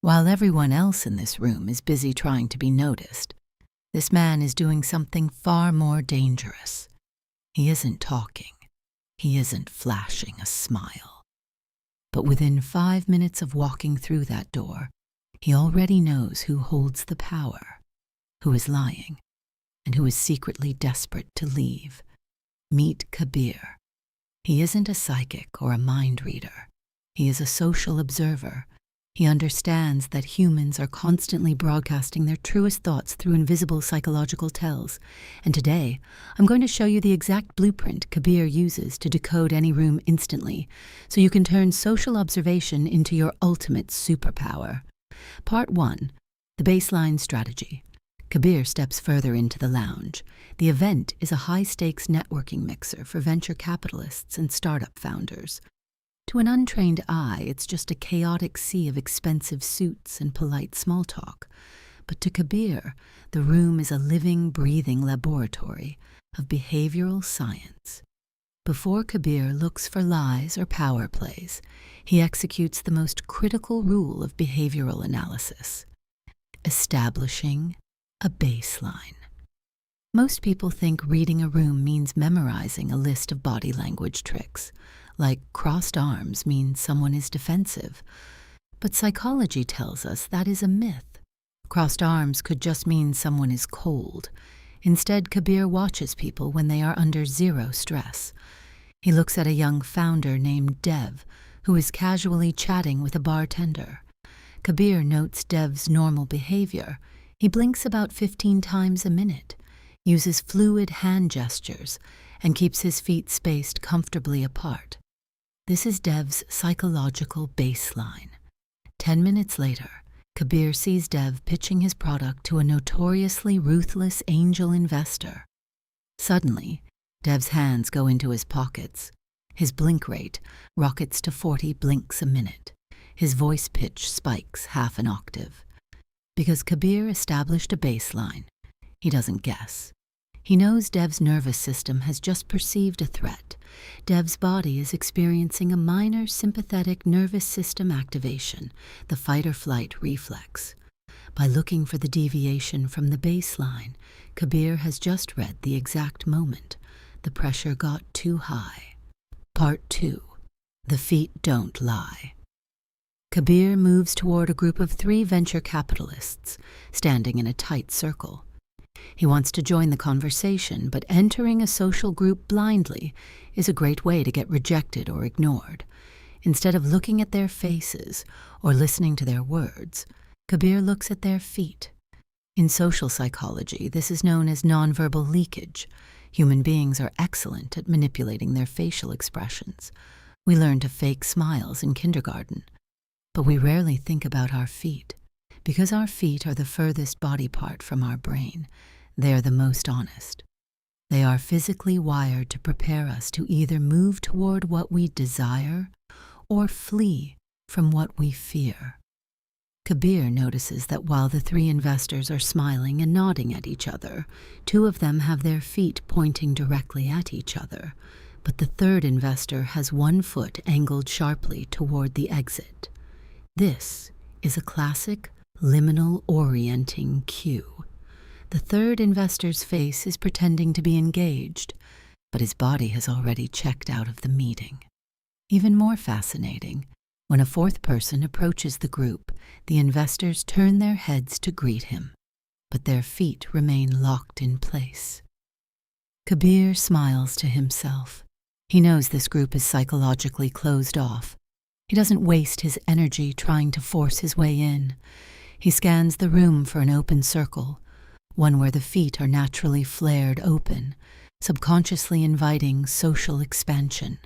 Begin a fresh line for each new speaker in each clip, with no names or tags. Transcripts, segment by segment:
While everyone else in this room is busy trying to be noticed, this man is doing something far more dangerous. He isn't talking. He isn't flashing a smile. But within 5 minutes of walking through that door, he already knows who holds the power, who is lying, and who is secretly desperate to leave. Meet Kabir. He isn't a psychic or a mind reader. He is a social observer. He understands that humans are constantly broadcasting their truest thoughts through invisible psychological tells. And today, I'm going to show you the exact blueprint Kabir uses to decode any room instantly, so you can turn social observation into your ultimate superpower. Part 1. The baseline strategy. Kabir steps further into the lounge. The event is a high-stakes networking mixer for venture capitalists and startup founders. To an untrained eye, it's just a chaotic sea of expensive suits and polite small talk. But to Kabir, the room is a living, breathing laboratory of behavioral science. Before Kabir looks for lies or power plays, he executes the most critical rule of behavioral analysis: establishing a baseline. Most people think reading a room means memorizing a list of body language tricks, like crossed arms means someone is defensive. But psychology tells us that is a myth. Crossed arms could just mean someone is cold. Instead, Kabir watches people when they are under zero stress. He looks at a young founder named Dev, who is casually chatting with a bartender. Kabir notes Dev's normal behavior. He blinks about 15 times a minute, uses fluid hand gestures, and keeps his feet spaced comfortably apart. This is Dev's psychological baseline. 10 minutes later, Kabir sees Dev pitching his product to a notoriously ruthless angel investor. Suddenly, Dev's hands go into his pockets. His blink rate rockets to 40 blinks a minute. His voice pitch spikes half an octave. Because Kabir established a baseline, he doesn't guess. He knows Dev's nervous system has just perceived a threat. Dev's body is experiencing a minor sympathetic nervous system activation, the fight-or-flight reflex. By looking for the deviation from the baseline, Kabir has just read the exact moment. The pressure got too high. Part 2. The feet don't lie. Kabir moves toward a group of 3 venture capitalists, standing in a tight circle. He wants to join the conversation, but entering a social group blindly is a great way to get rejected or ignored. Instead of looking at their faces or listening to their words, Kabir looks at their feet. In social psychology, this is known as nonverbal leakage. Human beings are excellent at manipulating their facial expressions. We learn to fake smiles in kindergarten, but we rarely think about our feet. Because our feet are the furthest body part from our brain, they are the most honest. They are physically wired to prepare us to either move toward what we desire or flee from what we fear. Kabir notices that while the 3 investors are smiling and nodding at each other, 2 of them have their feet pointing directly at each other, but the 3rd investor has 1 foot angled sharply toward the exit. This is a classic liminal orienting cue. The 3rd investor's face is pretending to be engaged, but his body has already checked out of the meeting. Even more fascinating, when a 4th person approaches the group, the investors turn their heads to greet him, but their feet remain locked in place. Kabir smiles to himself. He knows this group is psychologically closed off. He doesn't waste his energy trying to force his way in. He scans the room for an open circle, one where the feet are naturally flared open, subconsciously inviting social expansion.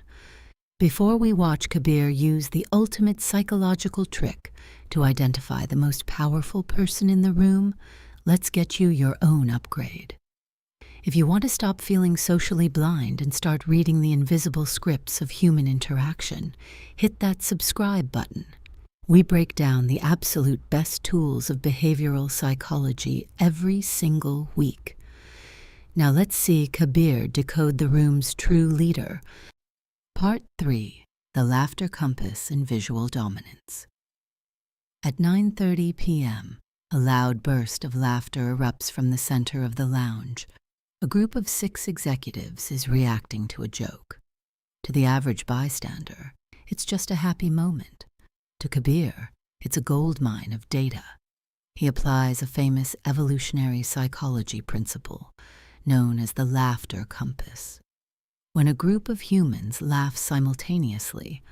Before we watch Kabir use the ultimate psychological trick to identify the most powerful person in the room, let's get you your own upgrade. If you want to stop feeling socially blind and start reading the invisible scripts of human interaction, hit that subscribe button. We break down the absolute best tools of behavioral psychology every single week. Now let's see Kabir decode the room's true leader. Part 3. The Laughter Compass and Visual Dominance. At 9:30 p.m., a loud burst of laughter erupts from the center of the lounge. A group of 6 executives is reacting to a joke. To the average bystander, it's just a happy moment. To Kabir, it's a goldmine of data. He applies a famous evolutionary psychology principle known as the laughter compass. When a group of humans laugh simultaneously,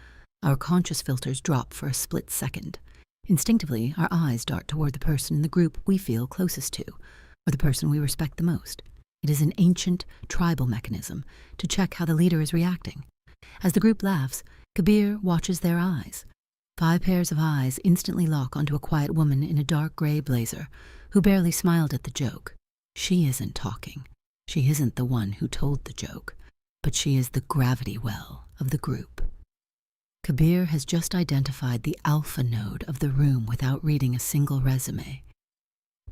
our conscious filters drop for a split second. Instinctively, our eyes dart toward the person in the group we feel closest to, or the person we respect the most. It is an ancient tribal mechanism to check how the leader is reacting. As the group laughs, Kabir watches their eyes. 5 pairs of eyes instantly lock onto a quiet woman in a dark gray blazer who barely smiled at the joke. She isn't talking. She isn't the one who told the joke, but she is the gravity well of the group. Kabir has just identified the alpha node of the room without reading a single resume.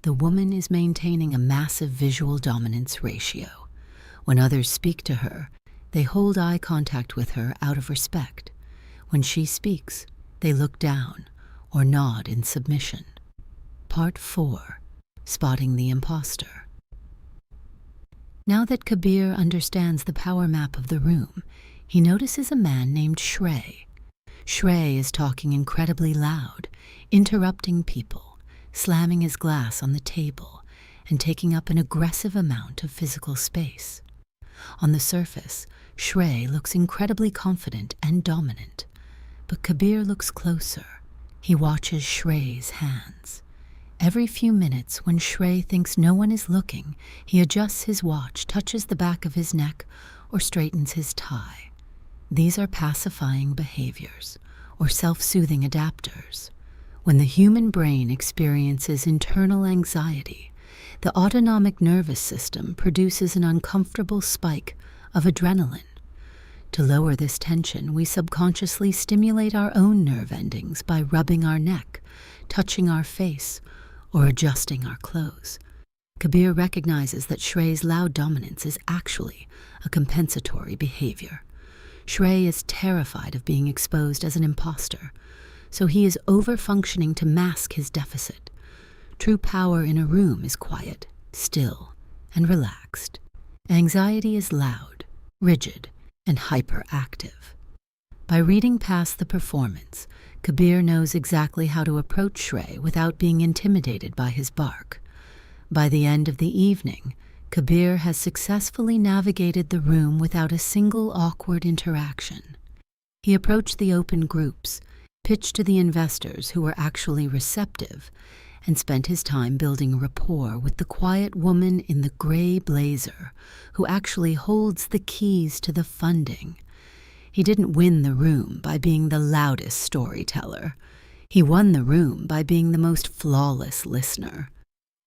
The woman is maintaining a massive visual dominance ratio. When others speak to her, they hold eye contact with her out of respect. When she speaks, they look down or nod in submission. Part 4. Spotting the imposter. Now that Kabir understands the power map of the room, he notices a man named Shrey. Shrey is talking incredibly loud, interrupting people, slamming his glass on the table, and taking up an aggressive amount of physical space. On the surface, Shrey looks incredibly confident and dominant, but Kabir looks closer. He watches Shrey's hands. Every few minutes, when Shrey thinks no one is looking, he adjusts his watch, touches the back of his neck, or straightens his tie. These are pacifying behaviors, or self-soothing adapters. When the human brain experiences internal anxiety, the autonomic nervous system produces an uncomfortable spike of adrenaline. To lower this tension, we subconsciously stimulate our own nerve endings by rubbing our neck, touching our face, or adjusting our clothes. Kabir recognizes that Shrey's loud dominance is actually a compensatory behavior. Shrey is terrified of being exposed as an imposter, so he is over-functioning to mask his deficit. True power in a room is quiet, still, and relaxed. Anxiety is loud, rigid, and hyperactive. By reading past the performance, Kabir knows exactly how to approach Shrey without being intimidated by his bark. By the end of the evening, Kabir has successfully navigated the room without a single awkward interaction. He approached the open groups, pitched to the investors who were actually receptive, and spent his time building rapport with the quiet woman in the gray blazer who actually holds the keys to the funding. He didn't win the room by being the loudest storyteller. He won the room by being the most flawless listener.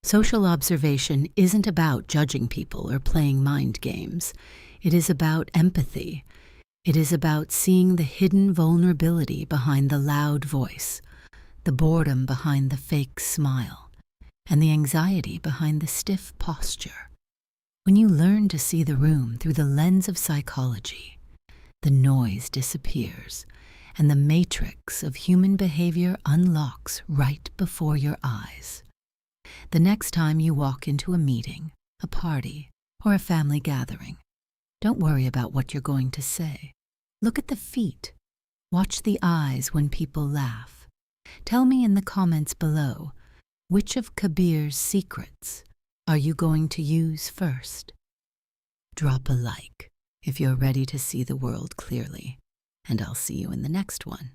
Social observation isn't about judging people or playing mind games. It is about empathy. It is about seeing the hidden vulnerability behind the loud voice, the boredom behind the fake smile, and the anxiety behind the stiff posture. When you learn to see the room through the lens of psychology, the noise disappears, and the matrix of human behavior unlocks right before your eyes. The next time you walk into a meeting, a party, or a family gathering, don't worry about what you're going to say. Look at the feet. Watch the eyes when people laugh. Tell me in the comments below, which of Kabir's secrets are you going to use first? Drop a like if you're ready to see the world clearly, and I'll see you in the next one.